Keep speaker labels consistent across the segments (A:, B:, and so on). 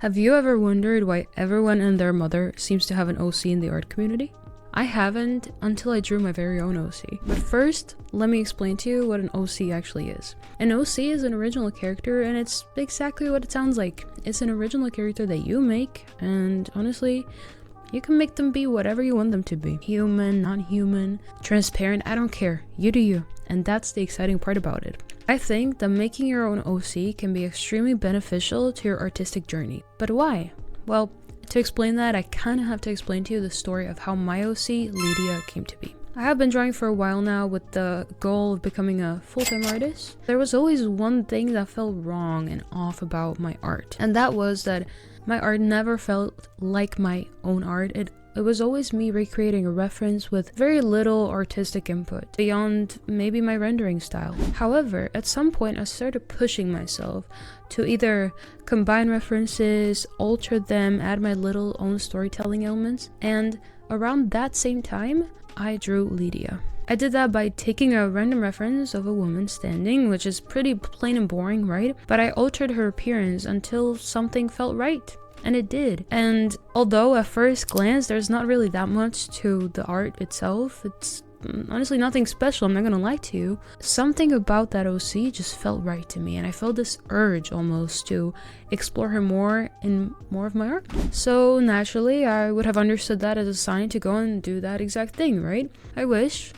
A: Have you ever wondered why everyone and their mother seems to have an OC in the art community? I haven't until I drew my very own OC. But first, let me explain to you what an OC actually is. An OC is an original character, and it's exactly what it sounds like. It's an original character that you make, and honestly, you can make them be whatever you want them to be. Human, non-human, transparent, I don't care. You do you. And that's the exciting part about it. I think that making your own OC can be extremely beneficial to your artistic journey. But why? Well, to explain that, I kind of have to explain to you the story of how my OC, Lydia, came to be. I have been drawing for a while now with the goal of becoming a full-time artist. There was always one thing that felt wrong and off about my art, and that was that my art never felt like my own art. It was always me recreating a reference with very little artistic input, beyond maybe my rendering style. However, at some point I started pushing myself to either combine references, alter them, add my little own storytelling elements, and around that same time, I drew Lydia. I did that by taking a random reference of a woman standing, which is pretty plain and boring, right? But I altered her appearance until something felt right. And it did. And although at first glance there's not really that much to the art itself, it's honestly nothing special, I'm not gonna lie to you, something about that OC just felt right to me, and I felt this urge almost to explore her more in more of my art. So naturally I would have understood that as a sign to go and do that exact thing, right? I wish.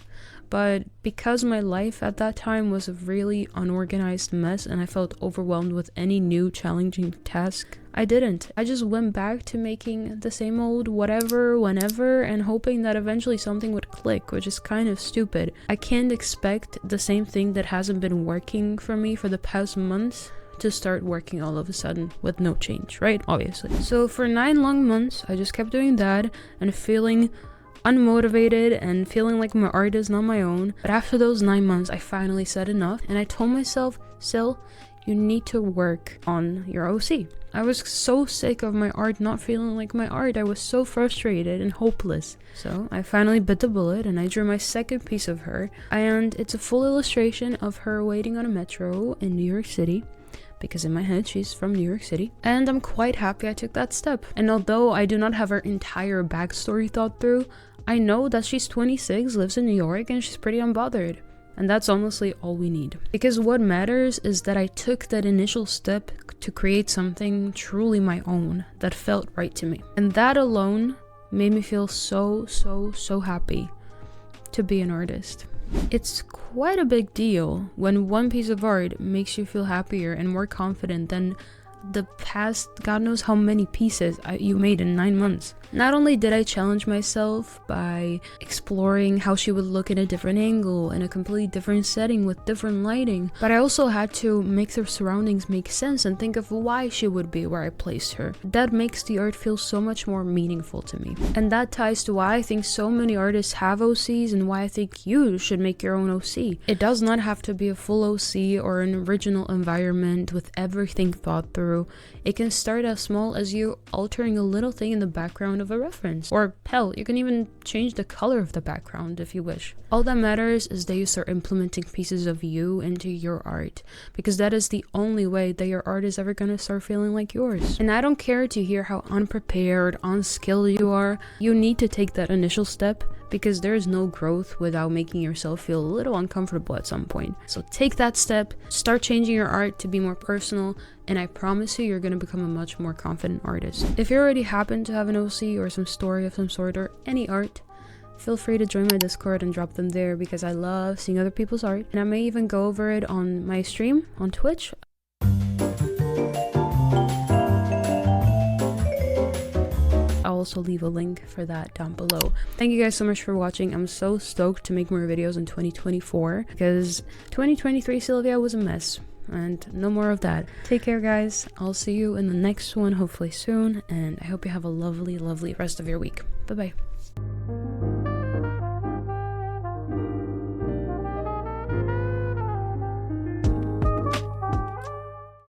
A: But because my life at that time was a really unorganized mess and I felt overwhelmed with any new challenging task, I didn't. I just went back to making the same old whatever, whenever, and hoping that eventually something would click, which is kind of stupid. I can't expect the same thing that hasn't been working for me for the past months to start working all of a sudden with no change, right? Obviously. So for 9 long months, I just kept doing that and feeling unmotivated and feeling like my art is not my own. But after those 9 months, I finally said enough, and I told myself, Sil, you need to work on your OC. I was so sick of my art not feeling like my art. I was so frustrated and hopeless. So I finally bit the bullet and I drew my second piece of her, and it's a full illustration of her waiting on a metro in New York City, because in my head she's from New York City, and I'm quite happy I took that step. And although I do not have her entire backstory thought through, I know that she's 26, lives in New York, and she's pretty unbothered. And that's honestly all we need. Because what matters is that I took that initial step to create something truly my own that felt right to me. And that alone made me feel so happy to be an artist. It's quite a big deal when one piece of art makes you feel happier and more confident than the past God knows how many pieces you made in 9 months. Not only did I challenge myself by exploring how she would look in a different angle, in a completely different setting with different lighting, but I also had to make the surroundings make sense and think of why she would be where I placed her. That makes the art feel so much more meaningful to me. And that ties to why I think so many artists have OCs and why I think you should make your own OC. It does not have to be a full OC or an original environment with everything thought through. It can start as small as you altering a little thing in the background of a reference, or hell, you can even change the color of the background if you wish. All that matters is that you start implementing pieces of you into your art, because that is the only way that your art is ever gonna start feeling like yours. And I don't care to hear how unprepared, unskilled you are. You need to take that initial step, because there is no growth without making yourself feel a little uncomfortable at some point. So take that step, start changing your art to be more personal, and I promise you, you're gonna become a much more confident artist. If you already happen to have an OC or some story of some sort or any art, feel free to join my Discord and drop them there, because I love seeing other people's art, and I may even go over it on my stream on Twitch. I'll also leave a link for that down below. Thank you guys so much for watching. I'm so stoked to make more videos in 2024, because 2023 Sylvia was a mess, and no more of that. Take care, guys. I'll see you in the next one, hopefully soon, and I hope you have a lovely rest of your week. Bye bye.